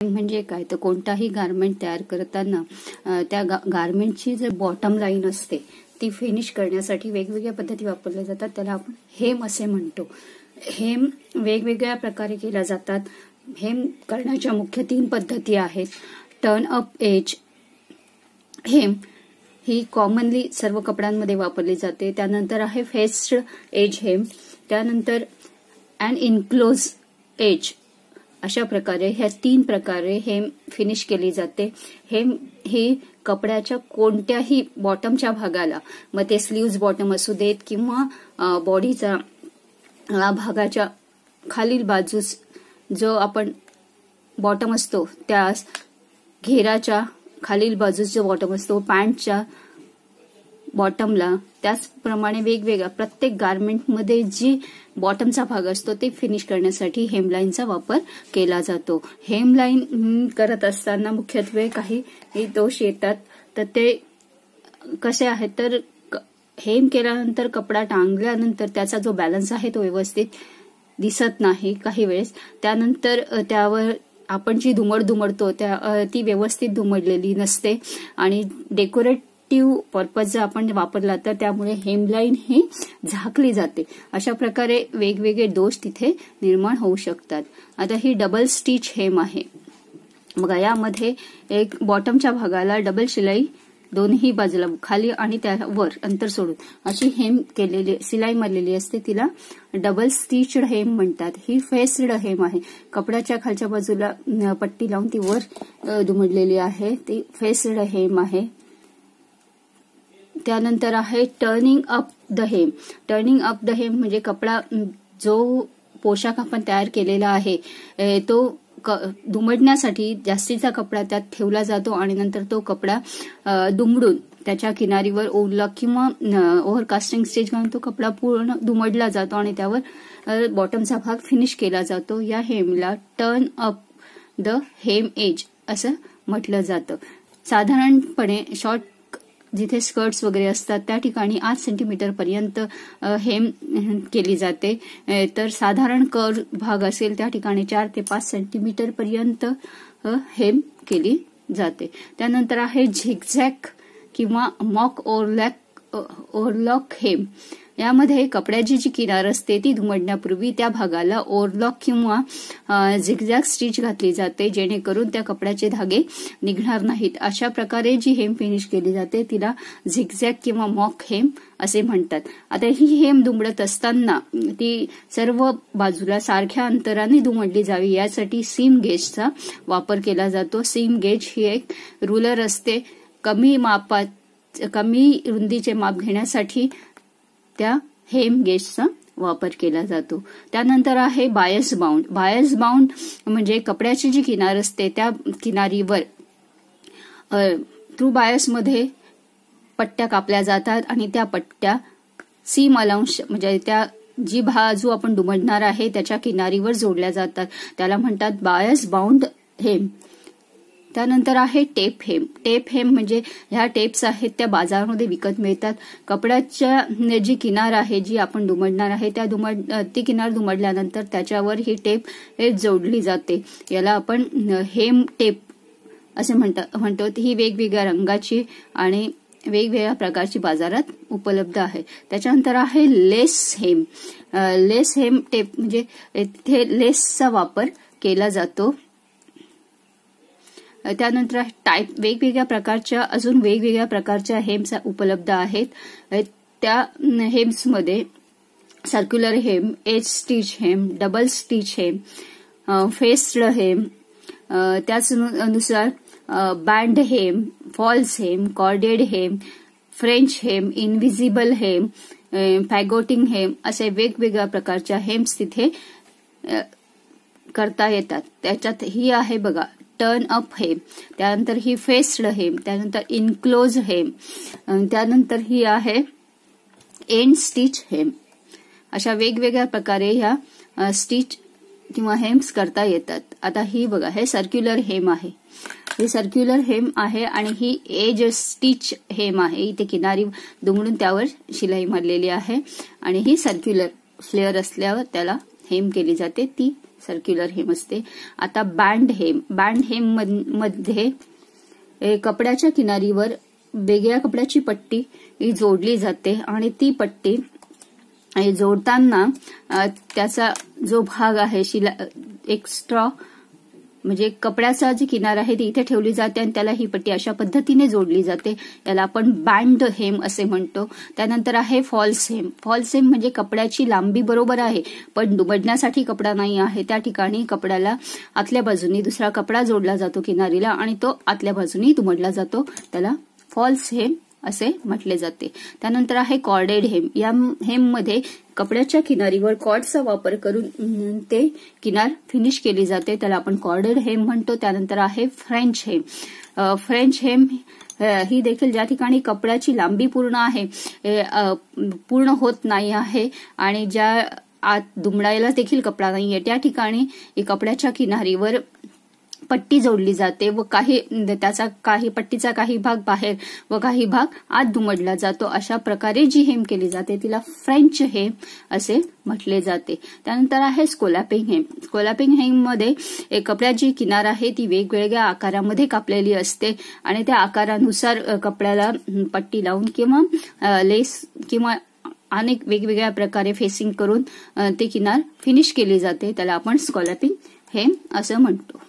म्हणजे काय तर कोणताही गारमेंट तयार करताना त्या गारमेंटची जे बॉटम लाईन असते ती फिनिश करण्यासाठी वेगवेगळ्या पद्धती वापरल्या जातात. त्याला आपण हेम असे म्हणतो. हेम वेगवेगळ्या प्रकारे केल्या जातात. हेम करण्याच्या मुख्य 3 पद्धती आहेत. टर्न अप एज हेम ही कॉमनली सर्व कपड्यांमध्ये वापरली जाते. त्यानंतर आहे फेस्ड एज हेम, त्यानंतर अँड इनक्लोज एज. अशा प्रकारे ह्या 3 प्रकारे हेम फिनिश केली जाते. हेम ही कपड्याच्या कोणत्याही बॉटमच्या भागाला, मग ते स्लीव्ज बॉटम असू देत किंवा बॉडीचा भागाच्या खालील बाजूस जो आपण बॉटम असतो त्या घेराच्या खालील बाजूस जो बॉटम असतो पॅन्टच्या बॉटमला, त्याचप्रमाणे वेगवेगळ्या प्रत्येक गारमेंटमध्ये जी बॉटमचा भाग असतो ते फिनिश करण्यासाठी हेमलाईनचा वापर केला जातो. हेमलाईन करत असताना मुख्यत्वे काही दोष येतात. तर ते कसे आहेत तर हेम केल्यानंतर कपडा टांगल्यानंतर त्याचा जो बॅलन्स आहे तो व्यवस्थित दिसत नाही काही वेळेस. त्यानंतर त्यावर आपण जी धुमड दुमडतो ती व्यवस्थित दुमडलेली नसते आणि डेकोरेटिव्ह पर्पज जर आपण वापरला तर त्यामुळे हेमलाईन ही झाकली जाते. अशा प्रकारे वेगवेगळे दोष तिथे निर्माण होऊ शकतात. आता ही डबल स्टिच हेम आहे. बघा, यामध्ये एक बॉटमच्या भागाला डबल शिलाई दोन्ही बाजूला खाली आणि त्यावर अंतर सोडून अशी हेम केलेली सिलाई मारलेली असते, तिला डबल स्टिच्ड हेम म्हणतात. ही फेस्ड हेम आहे. कपड्याच्या खालच्या बाजूला पट्टी लावून ती वर दुमडलेली आहे, ती फेस्ड हेम आहे. त्यानंतर आहे turning up the hem. Turning up the hem म्हणजे कपडा जो पोशाख आपण तयार केलेला आहे तो दुमडण्यासाठी जास्तीचा कपडा त्यात ठेवला जातो आणि नंतर तो कपडा दुमडून त्याच्या किनारीवर ओव्हरलॉक किंवा ओव्हरकास्टिंग स्टेज घालून तो कपडा पूर्ण दुमडला जातो आणि त्यावर बॉटमचा भाग फिनिश केला जातो. या हेमला turn up the hem edge असं म्हटलं जातं. साधारणपणे शॉर्ट जिथे स्कर्ट्स वगैरे असतात त्या ठिकाणी 8 सेंटीमीटर पर्यंत हेम केली जाते. तर साधारण कर्व भाग असेल त्या ठिकाणी 4 ते 5 सेंटीमीटर पर्यंत हेम केली जाते. त्यानंतर आहे झिगझॅग किंवा मॉक ओव्हरलॉक हेम. यामध्ये कपड्याची जी किनार असते ती दुमडण्यापूर्वी त्या भागाला ओव्हरलॉक किंवा झिगझॅग स्टिच घातली जाते जेणेकरून त्या कपड्याचे धागे निघणार नाहीत. अशा प्रकारे जी हेम फिनिश केली जाते तिला झिगझॅग किंवा मॉक हेम असे म्हणतात. आता ही हेम दुमडत असताना ती सर्व बाजूला सारख्या अंतराने दुमडली जावी यासाठी सीम गेजचा वापर केला जातो. सीम गेज ही एक रुलर असते. कमी रुंदीचे माप घेण्यासाठी त्या हेम गेजचा वापर केला जातो. त्यानंतर आहे बायस बाउंड. बायस बाउंड म्हणजे कपड्याची जी किनार असते त्या किनारीवर थ्रू बायसमध्ये पट्ट्या कापल्या जातात आणि त्या पट्ट्या सीम अलाउंस म्हणजे त्या जी बाजू आपण दुमडणार आहे त्याच्या किनारीवर जोडल्या जातात. त्याला म्हणतात बायस बाउंड हेम. त्यानंतर आहे टेप हेम. टेप हेम म्हणजे ह्या टेप्स आहेत त्या बाजारामध्ये विकत मिळतात. कपड्याच्या जी किनार आहे जी आपण दुमडणार आहे ती किनार दुमडल्यानंतर त्याच्यावर ही टेप जोडली जाते. याला आपण हेम टेप असे म्हणतो. ही वेगवेगळ्या रंगाची आणि वेगवेगळ्या प्रकारची बाजारात उपलब्ध आहे. त्याच्यानंतर आहे लेस हेम. लेस हेम टेप म्हणजे इथे लेसचा वापर केला जातो. त्यानंतर टाईप अजून वेगवेगळ्या प्रकारच्या हेम्स उपलब्ध आहेत. त्या हेम्समध्ये सर्क्युलर हेम, एज स्टिच हेम, डबल स्टिच हेम, फेस्ड हेम, त्याचनुसार बँड हेम, फॉल्स हेम, कॉर्डेड हेम, फ्रेंच हेम, इनव्हिजिबल हेम, फॅगोटिंग हेम असे वेगवेगळ्या प्रकारच्या हेम्स तिथे करता येतात. त्याच्यात ही आहे बघा टर्न अप हेम, त्यानंतर ही फेस्ड हेम, त्यानंतर इनक्लोज हेम, त्यानंतर ही आहे एंड स्टिच हेम. अशा वेगवेगळ्या प्रकारे ह्या स्टिच किंवा हेम्स करता येतात. आता ही बघा हे सर्क्युलर हेम आहे. ही सर्क्युलर हेम आहे आणि ही एज स्टिच हेम आहे. इथे किनारी दुमडून त्यावर शिलाई मारलेली आहे आणि ही सर्क्युलर फ्लेअर असल्यावर त्याला हेम केली जाते ती सर्क्युलर हेम असते. आता बँड हेम मध्ये कपड्याच्या किनारीवर वेगळ्या कपड्याची पट्टी ही जोडली जाते आणि ती पट्टी जोडताना त्याचा जो भाग आहे एक्स्ट्रा म्हणजे कपड्याचा जी किनार आहे ती इथे ठेवली जाते आणि त्याला ही पट्टी अशा पद्धतीने जोडली जाते. याला आपण बँड हेम असे म्हणतो. त्यानंतर आहे फॉल्स हेम. फॉल्स हेम म्हणजे कपड्याची लांबी बरोबर आहे पण दुमडण्यासाठी कपडा नाही आहे, त्या ठिकाणी कपड्याला आतल्या बाजूनी दुसरा कपडा जोडला जातो किनारीला आणि तो आतल्या बाजूनी दुमडला जातो, त्याला फॉल्स हेम असे म्हटले जाते. त्यानंतर आहे कॉर्डेड हेम. या हेममध्ये कपड्याच्या किनारीवर कॉर्डचा वापर करून ते किनार फिनिश केली जाते, त्याला आपण कॉर्डेड हेम म्हणतो. त्यानंतर आहे फ्रेंच हेम. फ्रेंच हेम ही देखील ज्या ठिकाणी कपड्याची लांबी पूर्ण आहे, पूर्ण होत नाही आहे आणि ज्या आत दुमडायला देखील कपडा नाहीये त्या ठिकाणी कपड्याच्या किनारीवर पट्टी जोडली जाते व पट्टीचा काही भाग बाहेर व काही भाग आत दुमडला जातो. अशा प्रकारे जी हेम केली जाते तिला फ्रेंच हेम असे म्हटले जाते. त्यानंतर आहे स्कोलॅपिंग हेम. स्कोलॅपिंग हेम मध्ये कपड्याची किनार आहे ती वेगवेगळ्या आकारामध्ये कापलेली असते आणि त्या आकारानुसार कपड्याला पट्टी लावून किंवा लेस किंवा अनेक वेगवेगळ्या प्रकारे फेसिंग करून ती किनार फिनिश केली जाते, त्याला आपण स्कोलॅपिंग हेम असं म्हणतो.